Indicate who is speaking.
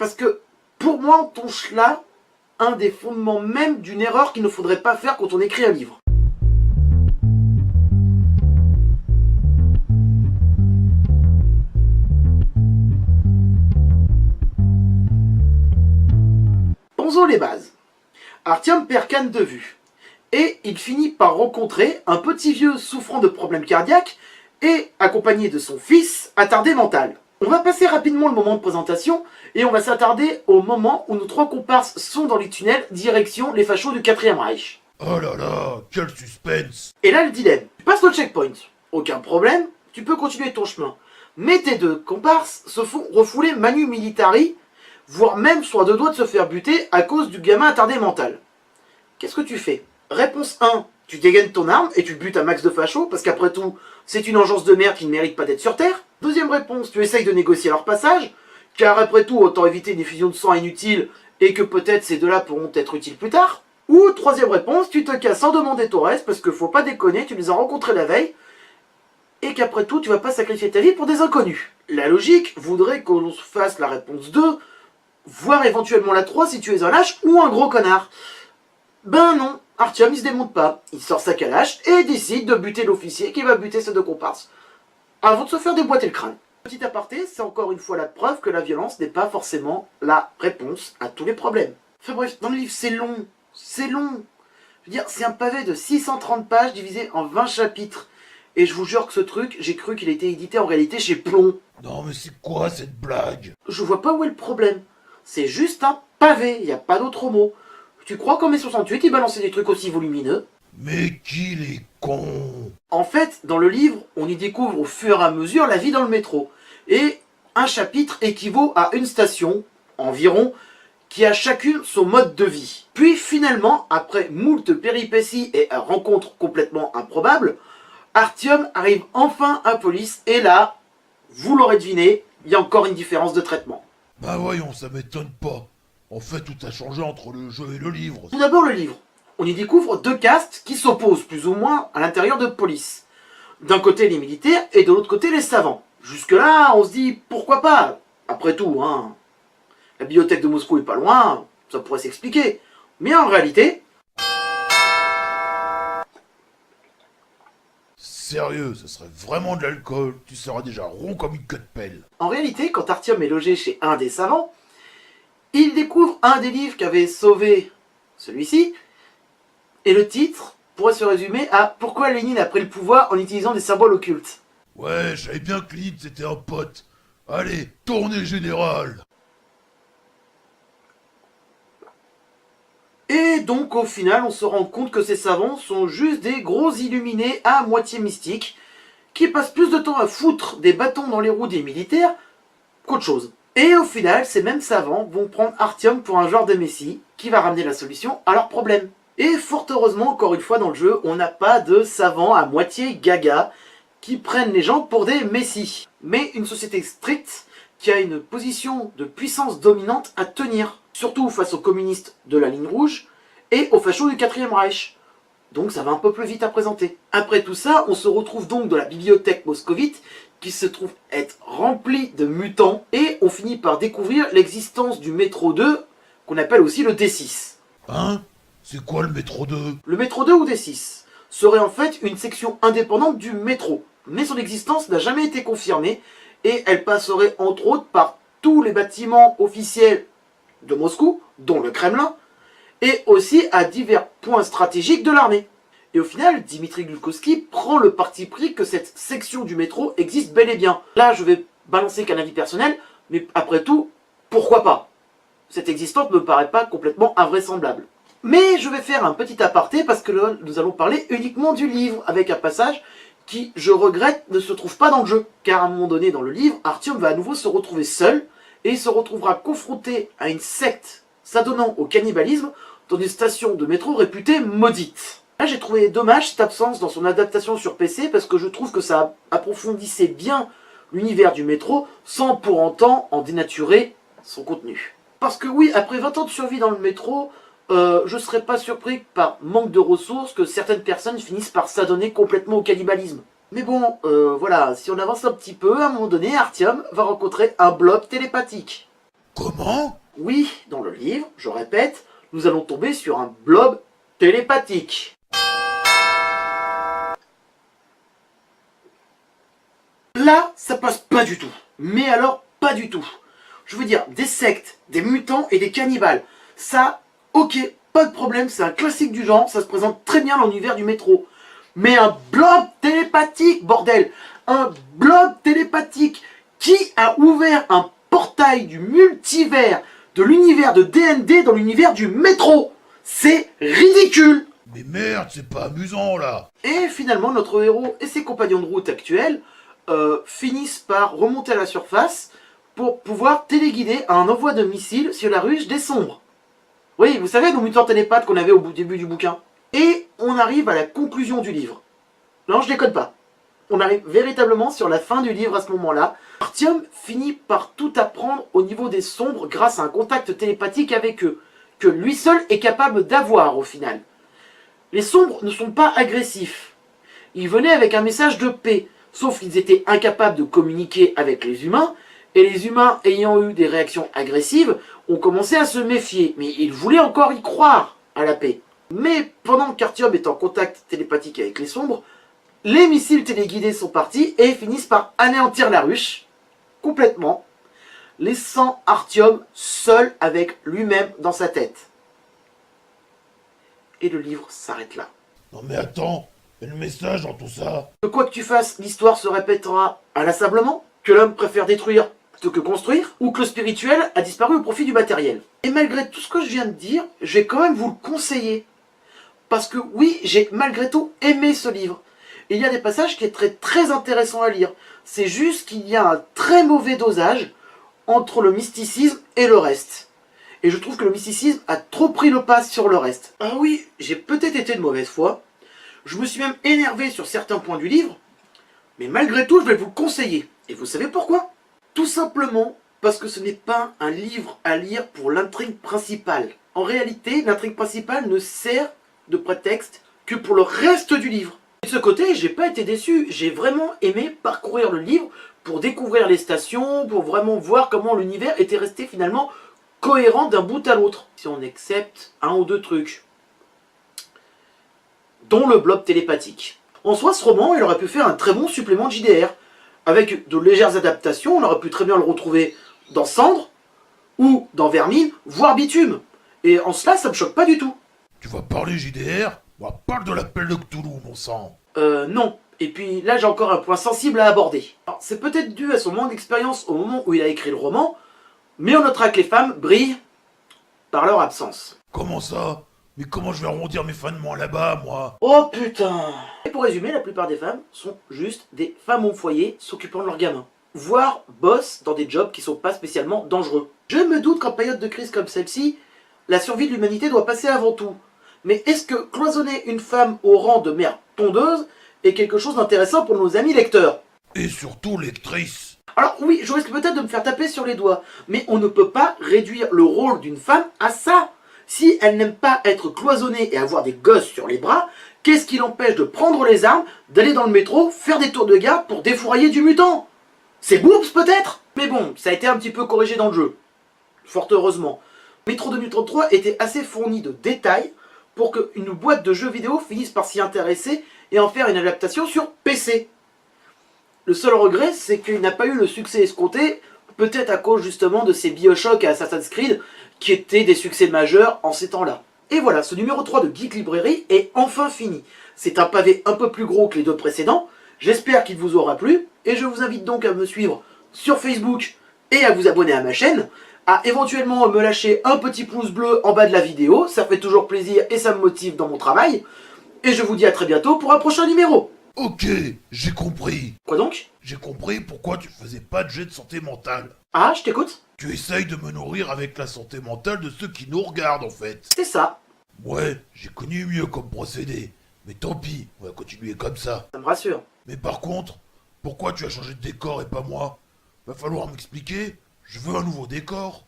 Speaker 1: Parce que, pour moi, on touche là un des fondements même d'une erreur qu'il ne faudrait pas faire quand on écrit un livre. Posons les bases. Artyom perd Khan de vue. Et il finit par rencontrer un petit vieux souffrant de problèmes cardiaques et accompagné de son fils attardé mental. On va passer rapidement le moment de présentation et on va s'attarder au moment où nos trois comparses sont dans les tunnels direction les fachos du 4e Reich.
Speaker 2: Oh là là, quel suspense!
Speaker 1: Et là le dilemme, tu passes le checkpoint, aucun problème, tu peux continuer ton chemin. Mais tes deux comparses se font refouler manu militari, voire même soit de doigts de se faire buter à cause du gamin attardé mental. Qu'est-ce que tu fais? Réponse 1, tu dégaines ton arme et tu butes un max de fachos, parce qu'après tout, c'est une engeance de merde qui ne mérite pas d'être sur Terre. Deuxième réponse, tu essayes de négocier leur passage, car après tout, autant éviter une effusion de sang inutile et que peut-être ces deux-là pourront être utiles plus tard. Ou troisième réponse, tu te casses sans demander ton reste, parce que faut pas déconner, tu les as rencontrés la veille, et qu'après tout, tu vas pas sacrifier ta vie pour des inconnus. La logique voudrait qu'on fasse la réponse 2, voire éventuellement la 3 si tu es un lâche ou un gros connard. Ben non, Artyom il se démonte pas, il sort sa calache et décide de buter l'officier qui va buter ses deux comparses, avant de se faire déboîter le crâne. Petit aparté, c'est encore une fois la preuve que la violence n'est pas forcément la réponse à tous les problèmes. Enfin bref, dans le livre c'est long, c'est long. Je veux dire, c'est un pavé de 630 pages divisé en 20 chapitres. Et je vous jure que ce truc, j'ai cru qu'il était édité en réalité chez Plomb.
Speaker 2: Non mais c'est quoi cette blague?
Speaker 1: Je vois pas où est le problème. C'est juste un pavé, il n'y a pas d'autre mot. Tu crois qu'en mai 68, il balançait des trucs aussi volumineux?
Speaker 2: Mais qu'il est con!
Speaker 1: En fait, dans le livre, on y découvre au fur et à mesure la vie dans le métro. Et un chapitre équivaut à une station, environ, qui a chacune son mode de vie. Puis finalement, après moult péripéties et rencontres complètement improbables, Artyom arrive enfin à Police, et là, vous l'aurez deviné, il y a encore une différence de traitement.
Speaker 2: Bah voyons, ça m'étonne pas. En fait, tout a changé entre le jeu et le livre.
Speaker 1: Tout d'abord le livre. On y découvre deux castes qui s'opposent plus ou moins à l'intérieur de Police. D'un côté les militaires et de l'autre côté les savants. Jusque là, on se dit pourquoi pas. Après tout, hein, la bibliothèque de Moscou est pas loin, ça pourrait s'expliquer. Mais en réalité...
Speaker 2: Sérieux, ce serait vraiment de l'alcool, tu seras déjà rond comme une queue de pelle.
Speaker 1: En réalité, quand Artyom est logé chez un des savants, il découvre un des livres qu'avait sauvé celui-ci, et le titre pourrait se résumer à « Pourquoi Lénine a pris le pouvoir en utilisant des symboles occultes ».
Speaker 2: Ouais, je savais bien que Lénine c'était un pote. Allez, tournée générale!
Speaker 1: Et donc au final, on se rend compte que ces savants sont juste des gros illuminés à moitié mystiques, qui passent plus de temps à foutre des bâtons dans les roues des militaires qu'autre chose. Et au final, ces mêmes savants vont prendre Artyom pour un genre de messie qui va ramener la solution à leurs problèmes. Et fort heureusement, encore une fois dans le jeu, on n'a pas de savants à moitié gaga qui prennent les gens pour des messies. Mais une société stricte qui a une position de puissance dominante à tenir. Surtout face aux communistes de la ligne rouge et aux fachos du 4e Reich. Donc ça va un peu plus vite à présenter. Après tout ça, on se retrouve donc dans la bibliothèque moscovite qui se trouve être remplie de mutants et on finit par découvrir l'existence du métro 2 qu'on appelle aussi le D6.
Speaker 2: Hein? C'est quoi le métro 2?
Speaker 1: Le métro 2 ou D6 serait en fait une section indépendante du métro, mais son existence n'a jamais été confirmée et elle passerait entre autres par tous les bâtiments officiels de Moscou, dont le Kremlin, et aussi à divers points stratégiques de l'armée. Et au final, Dimitri Glukhovski prend le parti pris que cette section du métro existe bel et bien. Là, je vais balancer qu'un avis personnel, mais après tout, pourquoi pas? Cette existence ne me paraît pas complètement invraisemblable. Mais je vais faire un petit aparté parce que là, nous allons parler uniquement du livre, avec un passage qui, je regrette, ne se trouve pas dans le jeu. Car à un moment donné dans le livre, Artyom va à nouveau se retrouver seul, et il se retrouvera confronté à une secte s'adonnant au cannibalisme dans une station de métro réputée maudite. Là, j'ai trouvé dommage cette absence dans son adaptation sur PC parce que je trouve que ça approfondissait bien l'univers du métro sans pour autant en dénaturer son contenu. Parce que oui, après 20 ans de survie dans le métro, je serais pas surpris que par manque de ressources que certaines personnes finissent par s'adonner complètement au cannibalisme. Mais bon, voilà, si on avance un petit peu, à un moment donné, Artyom va rencontrer un blob télépathique.
Speaker 2: Comment?
Speaker 1: Oui, dans le livre, je répète, nous allons tomber sur un blob télépathique. Là, ça passe pas du tout. Mais alors, pas du tout. Je veux dire, des sectes, des mutants et des cannibales. Ça, ok, pas de problème, c'est un classique du genre, ça se présente très bien dans l'univers du métro. Mais un blob télépathique, bordel! Un blob télépathique! Qui a ouvert un portail du multivers, de l'univers de D&D dans l'univers du métro? C'est ridicule!
Speaker 2: Mais merde, c'est pas amusant là.
Speaker 1: Et finalement, notre héros et ses compagnons de route actuels finissent par remonter à la surface pour pouvoir téléguider un envoi de missiles sur la ruche des sombres. Oui, vous savez, nos mutants télépathes qu'on avait au début du bouquin. Et on arrive à la conclusion du livre. Non, je déconne pas. On arrive véritablement sur la fin du livre à ce moment-là. Artyom finit par tout apprendre au niveau des sombres grâce à un contact télépathique avec eux, que lui seul est capable d'avoir au final. Les sombres ne sont pas agressifs. Ils venaient avec un message de paix, sauf qu'ils étaient incapables de communiquer avec les humains, et les humains ayant eu des réactions agressives ont commencé à se méfier, mais ils voulaient encore y croire à la paix. Mais pendant qu'Artyom est en contact télépathique avec les sombres, les missiles téléguidés sont partis et finissent par anéantir la ruche, complètement, laissant Artyom seul avec lui-même dans sa tête. Et le livre s'arrête là.
Speaker 2: Non mais attends, et le message dans tout ça?
Speaker 1: Que quoi que tu fasses, l'histoire se répétera inlassablement, que l'homme préfère détruire plutôt que construire, ou que le spirituel a disparu au profit du matériel. Et malgré tout ce que je viens de dire, je vais quand même vous le conseiller. Parce que oui, j'ai malgré tout aimé ce livre. Et il y a des passages qui sont très intéressants à lire. C'est juste qu'il y a un très mauvais dosage entre le mysticisme et le reste. Et je trouve que le mysticisme a trop pris le pas sur le reste. Ah oui, j'ai peut-être été de mauvaise foi. Je me suis même énervé sur certains points du livre. Mais malgré tout, je vais vous le conseiller. Et vous savez pourquoi? Tout simplement parce que ce n'est pas un livre à lire pour l'intrigue principale. En réalité, l'intrigue principale ne sert de prétexte que pour le reste du livre. De ce côté, j'ai pas été déçu. J'ai vraiment aimé parcourir le livre pour découvrir les stations, pour vraiment voir comment l'univers était resté finalement cohérent d'un bout à l'autre. Si on accepte un ou deux trucs, dont le blob télépathique. En soi, ce roman, il aurait pu faire un très bon supplément de JDR. Avec de légères adaptations, on aurait pu très bien le retrouver dans Cendre, ou dans Vermine, voire Bitume. Et en cela, ça me choque pas du tout.
Speaker 2: Tu vas parler JDR? Moi, parle de l'appel de Cthulhu, mon sang.
Speaker 1: Non. Et puis là, j'ai encore un point sensible à aborder. C'est peut-être dû à son manque d'expérience au moment où il a écrit le roman, mais on notera que les femmes brillent par leur absence.
Speaker 2: Comment ça? Mais comment je vais arrondir mes fins de mois là-bas, moi?
Speaker 1: Oh putain! Et pour résumer, la plupart des femmes sont juste des femmes au foyer s'occupant de leurs gamins. Voire bossent dans des jobs qui sont pas spécialement dangereux. Je me doute qu'en période de crise comme celle-ci, la survie de l'humanité doit passer avant tout. Mais est-ce que cloisonner une femme au rang de mère tondeuse est quelque chose d'intéressant pour nos amis lecteurs?
Speaker 2: Et surtout lectrice.
Speaker 1: Alors oui, je risque peut-être de me faire taper sur les doigts, mais on ne peut pas réduire le rôle d'une femme à ça. Si elle n'aime pas être cloisonnée et avoir des gosses sur les bras, qu'est-ce qui l'empêche de prendre les armes, d'aller dans le métro, faire des tours de garde pour défourailler du mutant? C'est Boobs peut-être? Mais bon, ça a été un petit peu corrigé dans le jeu. Fort heureusement. Metro 2033 était assez fourni de détails pour qu'une boîte de jeux vidéo finisse par s'y intéresser et en faire une adaptation sur PC. Le seul regret, c'est qu'il n'a pas eu le succès escompté, peut-être à cause justement de ces Bioshock et Assassin's Creed, qui étaient des succès majeurs en ces temps-là. Et voilà, ce numéro 3 de Geek Librairie est enfin fini. C'est un pavé un peu plus gros que les deux précédents, j'espère qu'il vous aura plu, et je vous invite donc à me suivre sur Facebook et à vous abonner à ma chaîne, à éventuellement me lâcher un petit pouce bleu en bas de la vidéo, ça fait toujours plaisir et ça me motive dans mon travail, et je vous dis à très bientôt pour un prochain numéro.
Speaker 2: Ok, j'ai compris.
Speaker 1: Quoi donc?
Speaker 2: J'ai compris pourquoi tu faisais pas de jet de santé mentale.
Speaker 1: Ah, je t'écoute?
Speaker 2: Tu essayes de me nourrir avec la santé mentale de ceux qui nous regardent en fait.
Speaker 1: C'est ça,
Speaker 2: Ouais, j'ai connu mieux comme procédé. Mais tant pis, on va continuer comme ça.
Speaker 1: ça me rassure.
Speaker 2: Mais par contre, pourquoi tu as changé de décor et pas moi? Va falloir m'expliquer. Je veux un nouveau décor.